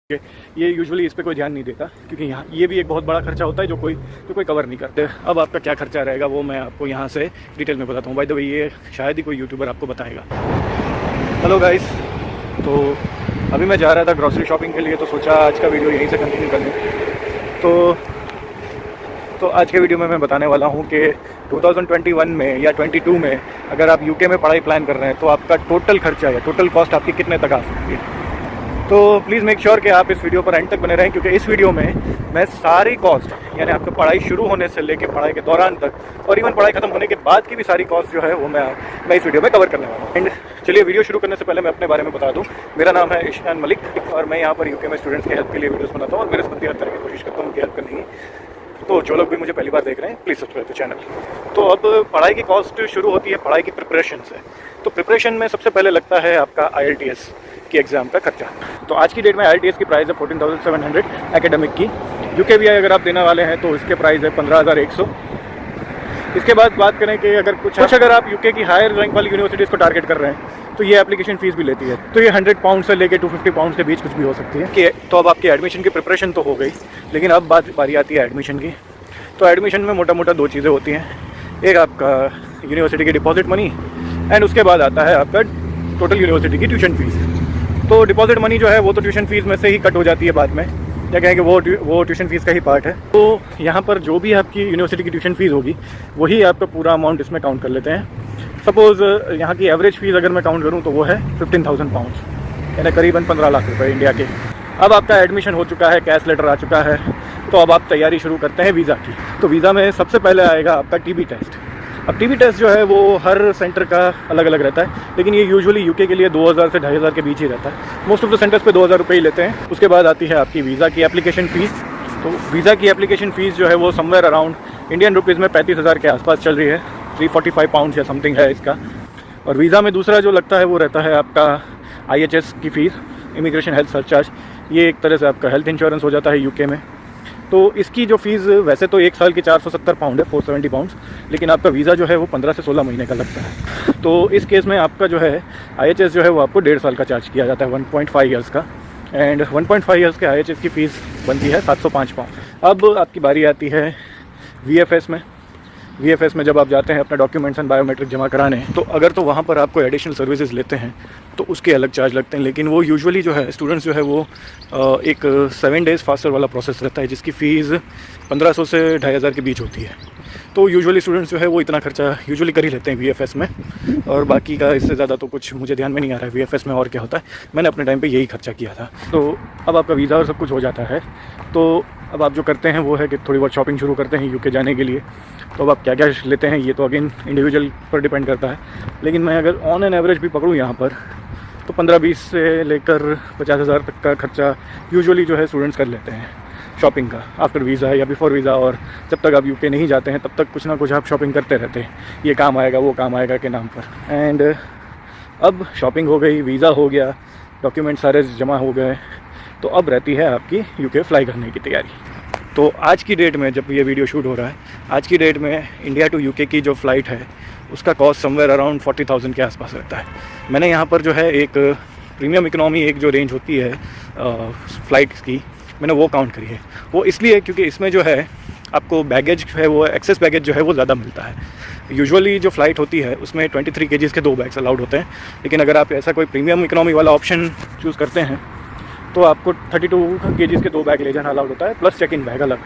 ये यूजुअली इस पे कोई ध्यान नहीं देता, क्योंकि यहाँ ये भी एक बहुत बड़ा खर्चा होता है जो कोई कवर नहीं करते। अब आपका क्या खर्चा रहेगा वो मैं आपको यहाँ से डिटेल में बताता हूँ। बाय द वे ये शायद ही कोई यूट्यूबर आपको बताएगा। हेलो गाइस, तो अभी मैं जा रहा था ग्रॉसरी शॉपिंग के लिए, तो सोचा आज का वीडियो यहीं से कंटिन्यू कर लूँ। तो आज के वीडियो में मैं बताने वाला हूँ कि 2021 में या 22 में अगर आप यूके में पढ़ाई प्लान कर रहे हैं तो आपका टोटल खर्चा या टोटल कॉस्ट आपकी कितने तक आ सकती है। तो प्लीज़ मेक श्योर कि आप इस वीडियो पर एंड तक बने रहें, क्योंकि इस वीडियो में मैं सारी कॉस्ट यानी आपका पढ़ाई शुरू होने से लेकर पढ़ाई के दौरान तक और इवन पढ़ाई खत्म होने के बाद की भी सारी कॉस्ट जो है वो मैं इस वीडियो में कवर करने वाला हूँ। एंड चलिए वीडियो शुरू करने से पहले मैं अपने बारे में बता दूँ। मेरा नाम है ईशान मलिक और मैं यहाँ पर यूके में स्टूडेंट्स की हेल्प के लिए वीडियोस बनाता हूँ और मेरे संबंधी हर तरह की कोशिश करता हूँ उनकी हेल्प करने की। तो जो लोग भी मुझे पहली बार देख रहे हैं प्लीज़ सब्सक्राइब द चैनल। तो अब पढ़ाई की कॉस्ट शुरू होती है पढ़ाई की प्रिपरेशन से। तो प्रिपरेशन में सबसे पहले लगता है आपका IELTS की एग्ज़ाम का खर्चा। तो आज की डेट में IELTS की प्राइस है 14,700 एकेडमिक की। UKVI अगर आप देने वाले हैं तो इसके प्राइस है 15,100। इसके बाद बात करें कि अगर आप यूके की हायर रैंक वाली यूनिवर्सिटीज़ को टारगेट कर रहे हैं तो ये एप्लीकेशन फ़ीस भी लेती है। तो ये 100 पाउंड से लेके 250 पाउंड के बीच कुछ भी हो सकती है कि तो अब आपकी एडमिशन की प्रिपरेशन तो हो गई, लेकिन अब बारी आती है एडमिशन की। तो एडमिशन में मोटा मोटा दो चीज़ें होती हैं, एक आपका यूनिवर्सिटी की डिपॉजिट मनी एंड उसके बाद आता है आपका टोटल यूनिवर्सिटी की ट्यूशन फ़ीस। तो डिपॉजिट मनी जो है वो तो ट्यूशन फ़ीस में से ही कट हो जाती है बाद में, क्या कहें कि वो ट्यूशन फ़ीस का ही पार्ट है। तो यहाँ पर जो भी आपकी यूनिवर्सिटी की ट्यूशन फ़ीस होगी वही आपका पूरा अमाउंट इसमें काउंट कर लेते हैं। सपोज़ यहाँ की एवरेज फ़ीस अगर मैं काउंट करूँ तो वो है 15,000 पाउंड यानी करीबन 15 लाख रुपए इंडिया के। अब आपका एडमिशन हो चुका है, कैश लेटर आ चुका है, तो अब आप तैयारी शुरू करते हैं वीज़ा की। तो वीज़ा में सबसे पहले आएगा आपका TB टेस्ट। अब TB टेस्ट जो है वो हर सेंटर का अलग अलग रहता है, लेकिन ये यूजुअली यूके के लिए 2,000 से 2,500 के बीच ही रहता है। मोस्ट ऑफ द सेंटर्स पे 2,000 रुपये ही लेते हैं। उसके बाद आती है आपकी वीज़ा की एप्लीकेशन फ़ीस। तो वीज़ा की एप्लीकेशन फ़ीस जो है वो समवेयर अराउंड इंडियन रुपीज़ में 35,000 के आसपास चल रही है, 345 पाउंड या समथिंग है इसका। और वीज़ा में दूसरा जो लगता है वो रहता है आपका IHS की फ़ीस, इमिग्रेशन हेल्थ सरचार्ज। ये एक तरह से आपका हेल्थ इंश्योरेंस हो जाता है यूके में। तो इसकी जो फ़ीस वैसे तो एक साल की 470 पाउंड है, 470 पाउंड्स, लेकिन आपका वीज़ा जो है वो 15 से 16 महीने का लगता है। तो इस केस में आपका जो है IHS जो है वो आपको 1.5 साल का चार्ज किया जाता है, 1.5 ईयर्स का। एंड 1.5 ईयर्स के IHS की फ़ीस बनती है 705 पाउंड। अब आपकी बारी आती है VFS में। VFS में जब आप जाते हैं अपना डॉक्यूमेंट्स एंड बायोमेट्रिक जमा कराने, तो अगर तो वहाँ पर आपको एडिशनल सर्विसेज लेते हैं तो उसके अलग चार्ज लगते हैं, लेकिन वो यूजुअली जो है स्टूडेंट्स जो है वो एक 7 डेज़ फास्टर वाला प्रोसेस रहता है, जिसकी फ़ीस 1500 से 2,500 के बीच होती है। तो यूजुअली स्टूडेंट्स जो है वो इतना खर्चा यूजुअली कर ही लेते हैं VFS में, और बाकी का इससे ज़्यादा तो कुछ मुझे ध्यान में नहीं आ रहा है VFS में और क्या होता है। मैंने अपने टाइम पे यही खर्चा किया था। तो अब आपका वीज़ा और सब कुछ हो जाता है, तो अब आप जो करते हैं वो है कि थोड़ी बहुत शॉपिंग शुरू करते हैं यूके जाने के लिए। तो अब आप क्या क्या लेते हैं ये तो अगेन इंडिविजुअल पर डिपेंड करता है, लेकिन मैं अगर ऑन एन एवरेज भी पकड़ूँ यहाँ पर तो 15-20 से लेकर 50,000 तक का खर्चा यूजुअली जो है स्टूडेंट्स कर लेते हैं शॉपिंग का, आफ्टर वीज़ा या बिफोर वीज़ा। और जब तक आप यूके नहीं जाते हैं तब तक कुछ ना कुछ आप शॉपिंग करते रहते हैं, ये काम आएगा वो काम आएगा के नाम पर। एंड अब शॉपिंग हो गई, वीज़ा हो गया, डॉक्यूमेंट सारे जमा हो गए, तो अब रहती है आपकी यूके फ्लाई करने की तैयारी। तो आज की डेट में जब ये वीडियो शूट हो रहा है, आज की डेट में इंडिया टू यूके की जो फ़्लाइट है उसका कॉस्ट समवेयर अराउंड 40,000 के आसपास रहता है। मैंने यहाँ पर जो है एक प्रीमियम इकोनॉमी एक जो रेंज होती है फ़्लाइट्स की, मैंने वो काउंट करी है। वो इसलिए क्योंकि इसमें जो है आपको बैगेज जो है वो एक्सेस बैगेज जो है वो ज़्यादा मिलता है। यूजुअली जो फ़्लाइट होती है उसमें 23 kgs के 2 बैग्स अलाउड होते हैं, लेकिन अगर आप ऐसा कोई प्रीमियम इकोनॉमी वाला ऑप्शन चूज़ करते हैं तो आपको 32 kgs के 2 बैग ले जाना अलाउड होता है, प्लस चेक इन बैग अलग,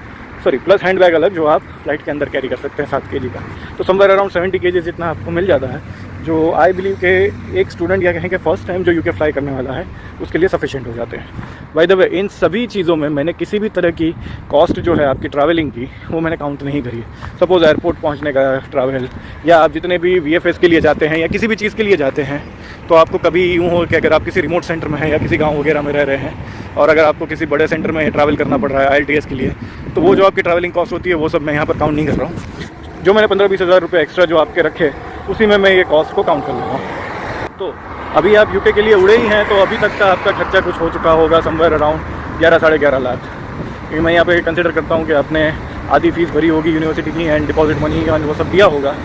प्लस हैंड बैग अलग जो आप फ्लाइट के अंदर कैरी कर सकते हैं 7 kg का। तो समवेयर अराउंड 70 kgs जितना आपको मिल जाता है, जो आई बिलीव के एक स्टूडेंट या कहें कि फर्स्ट टाइम जो यूके फ्लाई करने वाला है उसके लिए सफिशिएंट हो जाते हैं। बाय द वे इन सभी चीज़ों में मैंने किसी भी तरह की कॉस्ट जो है आपकी ट्रैवलिंग की वो मैंने काउंट नहीं करी है। सपोज़ एयरपोर्ट पहुंचने का ट्रैवल, या आप जितने भी VFS के लिए जाते हैं या किसी भी चीज़ के लिए जाते हैं, तो आपको कभी यूँ हो कि अगर आप किसी रिमोट सेंटर में हैं या किसी गाँव वगैरह में रह रहे हैं और अगर आपको किसी बड़े सेंटर में ट्रैवल करना पड़ रहा है IELTS के लिए, तो वो जो आपकी ट्रैवलिंग कॉस्ट होती है वो सब मैं यहाँ पर काउंट नहीं कर रहा हूँ। जो मैंने 15-20 हज़ार रुपये एक्स्ट्रा जो आपके रखे उसी में मैं ये कॉस्ट को काउंट कर लूँगा। तो अभी आप यूके के लिए उड़े ही हैं, तो अभी तक का आपका खर्चा कुछ हो चुका होगा समवेयर अराउंड 11-11.5 लाख। क्योंकि मैं यहाँ पे कंसिडर करता हूँ कि आपने आधी फ़ीस भरी होगी यूनिवर्सिटी की एंड डिपॉजिट मनी एंड वो सब दिया होगा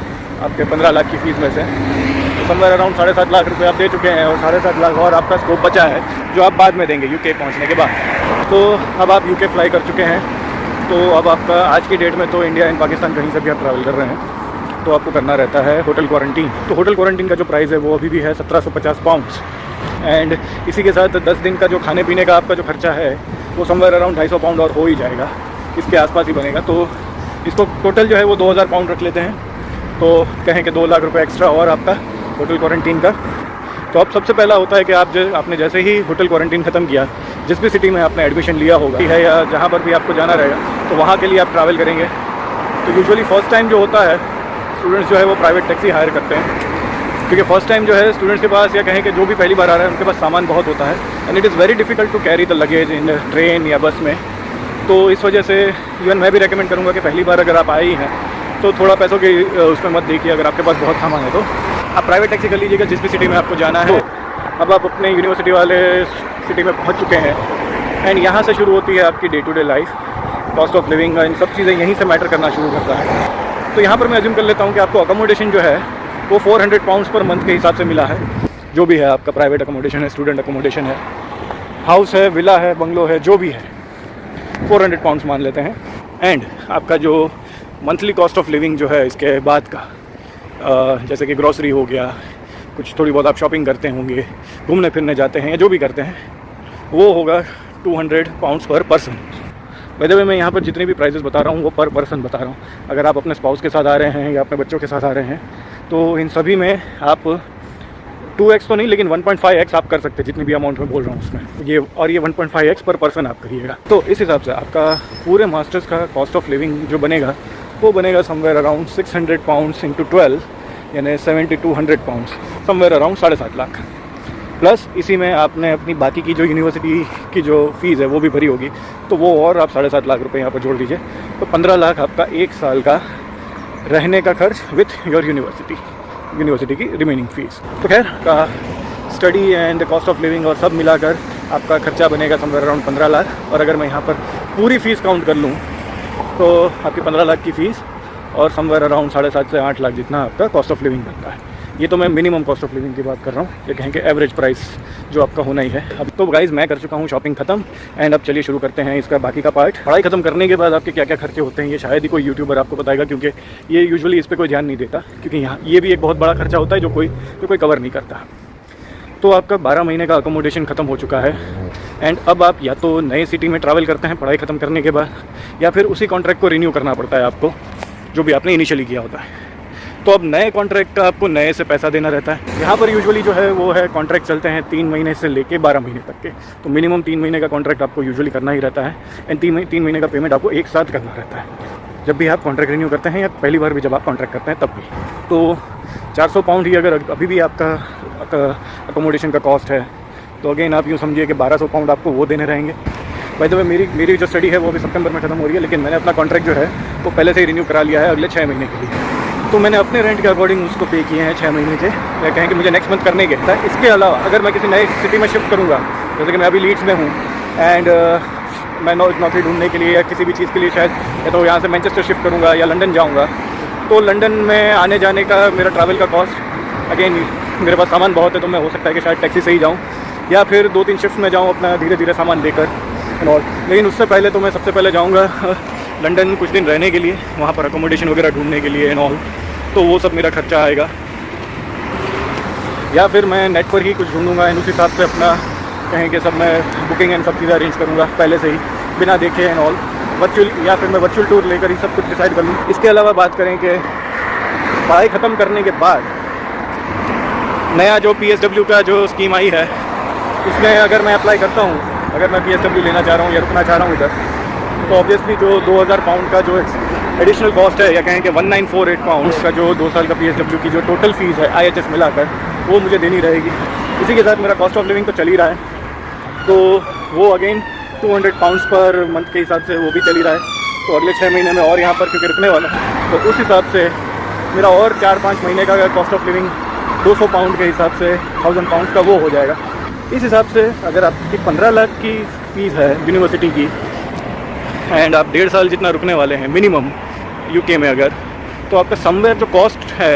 आपके 15 लाख की फ़ीस में से। तो समवेयर अराउंड 7.5 लाख रुपये आप दे चुके हैं और 7.5 लाख और आपका स्कोप बचा है जो आप बाद में देंगे यूके पहुँचने के बाद। तो अब आप यूके फ्लाई कर चुके हैं, तो अब आपका आज की डेट में तो इंडिया एंड पाकिस्तान कहीं से भी आप ट्रैवल कर रहे हैं तो आपको करना रहता है होटल क्वारंटीन। तो होटल क्वारंटीन का जो प्राइस है वो अभी भी है 1750 पाउंड्स। एंड इसी के साथ 10 दिन का जो खाने पीने का आपका जो खर्चा है वो समवेयर अराउंड 250 पाउंड और हो ही जाएगा, इसके आसपास ही बनेगा। तो इसको टोटल जो है वो 2000 पाउंड रख लेते हैं, तो कहें कि 2 लाख रुपये एक्स्ट्रा और आपका होटल क्वारंटीन का। तो अब सबसे पहला होता है कि आपने जैसे ही होटल क्वारंटीन ख़त्म किया, जिस भी सिटी में आपने एडमिशन लिया होगा है या जहाँ पर भी आपको जाना रहेगा, तो वहाँ के लिए आप ट्रैवल करेंगे। तो यूजुअली फ़र्स्ट टाइम जो होता है स्टूडेंट्स जो है वो प्राइवेट टैक्सी हायर करते हैं, क्योंकि फ़र्स्ट टाइम जो है स्टूडेंट्स के पास या कहें कि जो भी पहली बार आ रहा है उनके पास सामान बहुत होता है and it is very difficult to carry the luggage in train या बस में। तो इस वजह से इवन मैं भी रेकमेंड करूँगा कि पहली बार अगर आप आए ही हैं तो थोड़ा पैसों की उसमें मत देखिए। अगर आपके पास बहुत सामान है तो आप प्राइवेट टैक्सी कर लीजिएगा जिस भी सिटी में आपको जाना है। अब आप अपने यूनिवर्सिटी वाले सिटी में पहुँच चुके हैं एंड यहाँ से शुरू होती है आपकी day to day life. Cost of living इन सब चीज़ें यहीं से मैटर करना शुरू करता है। तो यहाँ पर मैं अज्यूम कर लेता हूँ कि आपको अकोमोडेशन जो है वो 400 पाउंड्स पर मंथ के हिसाब से मिला है, जो भी है आपका प्राइवेट अकोमोडेशन है, स्टूडेंट अकोमोडेशन है, हाउस है, विला है, बंगलो है, जो भी है 400 पाउंड्स मान लेते हैं। एंड आपका जो मंथली कॉस्ट ऑफ लिविंग जो है इसके बाद का, जैसे कि ग्रॉसरी हो गया, कुछ थोड़ी बहुत आप शॉपिंग करते होंगे, घूमने फिरने जाते हैं या जो भी करते हैं, वो होगा 200 पाउंड्स पर पर्सन। वैसे मैं यहाँ पर जितने भी प्राइजेस बता रहा हूँ वो पर पर्सन बता रहा हूँ। अगर आप अपने स्पाउस के साथ आ रहे हैं या अपने बच्चों के साथ आ रहे हैं तो इन सभी में आप 2x तो नहीं लेकिन 1.5x आप कर सकते हैं, जितनी भी अमाउंट में बोल रहा हूँ उसमें ये, और ये 1.5x पर पर्सन आप करिएगा। तो इस हिसाब से आपका पूरे मास्टर्स का कॉस्ट ऑफ लिविंग जो बनेगा वो बनेगा समवेयर अराउंड 600 पाउंड्स इंटू 12 यानी 7200 pounds, somewhere around 7.5 lakh. Plus इसी में आपने अपनी बाकी की जो यूनिवर्सिटी की जो फ़ीस है वो भी भरी होगी, तो वो और आप 7.5 लाख रुपए यहाँ पर जोड़ दीजिए, तो 15 लाख आपका एक साल का रहने का खर्च विथ योर यूनिवर्सिटी की रिमेनिंग फ़ीस। तो खैर का study and cost of living और सब मिलाकर आपका खर्चा बनेगा समवेयर अराउंड 15 लाख। और अगर मैं यहाँ पर पूरी फ़ीस काउंट कर लूँ तो आपकी 15 लाख की फ़ीस और समवेयर अराउंड 7.5 से 8 लाख जितना आपका कॉस्ट ऑफ लिविंग बनता है। ये तो मैं मिनिमम कॉस्ट ऑफ लिविंग की बात कर रहा हूँ, ये कहें कि एवरेज प्राइस जो आपका होना ही है। अब तो गाइज़ मैं कर चुका हूँ शॉपिंग ख़त्म एंड अब चलिए शुरू करते हैं इसका बाकी का पार्ट। पढ़ाई ख़त्म करने के बाद आपके क्या क्या खर्चे होते हैं ये शायद ही कोई यूट्यूबर आपको बताएगा, क्योंकि ये यूजुअली इस पर कोई ध्यान नहीं देता, क्योंकि यहाँ ये भी एक बहुत बड़ा खर्चा होता है जो कोई कवर नहीं करता। तो आपका 12 महीने का अकोमोडेशन ख़त्म हो चुका है एंड अब आप या तो नए सिटी में ट्रैवल करते हैं पढ़ाई ख़त्म करने के बाद, या फिर उसी कॉन्ट्रैक्ट को रिन्यू करना पड़ता है आपको जो भी आपने इनिशियली किया होता है। तो अब नए कॉन्ट्रैक्ट का आपको नए से पैसा देना रहता है। यहाँ पर यूजुअली जो है वो है कॉन्ट्रैक्ट चलते हैं 3 महीने से लेके 12 महीने तक के, तो मिनिमम 3 महीने का कॉन्ट्रैक्ट आपको यूजुअली करना ही रहता है एंड 3 महीने का पेमेंट आपको एक साथ करना रहता है जब भी आप कॉन्ट्रैक्ट रिन्यू करते हैं या पहली बार भी जब आप कॉन्ट्रैक्ट करते हैं तब भी। तो 400 पाउंड ही अगर अभी भी आपका अकोमोडेशन का कॉस्ट है तो अगेन आप यूँ समझिए कि 1200 पाउंड आपको वो देने रहेंगे। बाय द वे मेरी जो स्टडी है वो अभी सितंबर में ख़त्म हो रही है, लेकिन मैंने अपना कॉन्ट्रैक्ट जो है वो पहले से ही रिन्यू करा लिया है अगले 6 महीने के लिए। तो मैंने अपने रेंट के अकॉर्डिंग उसको पे किए हैं 6 महीने के, या कहें कि मुझे नेक्स्ट मंथ करने के था। इसके अलावा अगर मैं किसी नए सिटी में शिफ्ट करूँगा, जैसे कि मैं अभी लीड्स में हूँ एंड मैं नौकरी ढूंढने के लिए या किसी भी चीज़ के लिए शायद या तो यहाँ से मैनचेस्टर शिफ्ट करूँगा या लंदन जाऊँगा, तो लंदन में आने जाने का मेरा ट्रैवल का कॉस्ट, अगेन मेरे पास सामान बहुत है तो मैं हो सकता है कि शायद टैक्सी से ही जाऊँ या फिर 2-3 शिफ्ट में जाऊँ अपना धीरे धीरे सामान लेकर एंड ऑल। लेकिन उससे पहले तो मैं सबसे पहले जाऊँगा लंदन कुछ दिन रहने के लिए, वहाँ पर अकोमोडेशन वगैरह ढूंढने के लिए एंड ऑल, तो वो सब मेरा खर्चा आएगा। या फिर मैं नेट पर ही कुछ ढूंढूंगा एंड उस हिसाब से अपना कहें कि सब मैं बुकिंग एंड सब चीज़ें अरेंज करूँगा पहले से ही बिना देखे एंड ऑल, वर्चुअल, या फिर मैं वर्चुअल टूर लेकर ही सब कुछ डिसाइड कर लूँ। इसके अलावा बात करें कि पढ़ाई ख़त्म करने के बाद नया जो PSW का जो स्कीम आई है उसमें अगर मैं अप्लाई करता हूँ, अगर मैं PSW लेना चाह रहा हूँ या रुकना चाह रहा हूँ इधर, तो ऑब्वियसली जो 2000 पाउंड का जो एडिशनल कॉस्ट है, या कहें कि 1948 पाउंड्स का जो 2 साल का PSW की जो टोटल फीस है IHS मिलाकर, वो मुझे देनी रहेगी। इसी के साथ मेरा कॉस्ट ऑफ लिविंग तो चल ही रहा है, तो वो अगेन 200 पाउंड्स पर मंथ के हिसाब से वो भी चल ही रहा है। तो अगले 6 महीने में और यहाँ पर क्योंकि रुकने वाला है, तो उस हिसाब से मेरा और 4-5 महीने का कॉस्ट ऑफ लिविंग 200 पाउंड के हिसाब से 1000 पाउंड्स का वो हो जाएगा। इस हिसाब से अगर आपकी 15 लाख की फ़ीस है यूनिवर्सिटी की एंड आप 1.5 साल जितना रुकने वाले हैं मिनिमम यूके में अगर, तो आपका समवेयर जो कॉस्ट है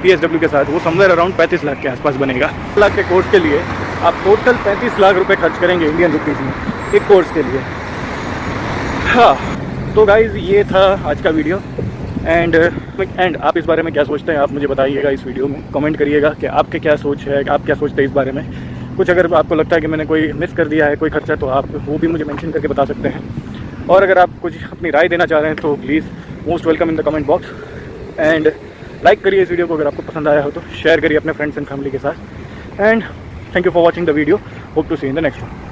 PSW के साथ वो समवेयर अराउंड 35 लाख के आसपास बनेगा। 1 लाख के कोर्स के लिए आप टोटल 35 लाख रुपए खर्च करेंगे इंडियन रुपीज़ में एक कोर्स के लिए। हाँ, तो गाइज़ ये था आज का वीडियो। एंड आप इस बारे में क्या सोचते हैं, आप मुझे बताइएगा इस वीडियो में, कमेंट करिएगा कि आपके क्या सोच है, आप क्या सोचते हैं इस बारे में। कुछ अगर आपको लगता है कि मैंने कोई मिस कर दिया है कोई खर्चा, तो आप वो भी मुझे मेंशन करके बता सकते हैं। और अगर आप कुछ अपनी राय देना चाह रहे हैं तो please most welcome in the comment box. And like करिए इस वीडियो को, अगर आपको पसंद आया हो तो शेयर करिए अपने फ्रेंड्स एंड फैमिली के साथ। And thank you for watching the video, hope to see in the next one.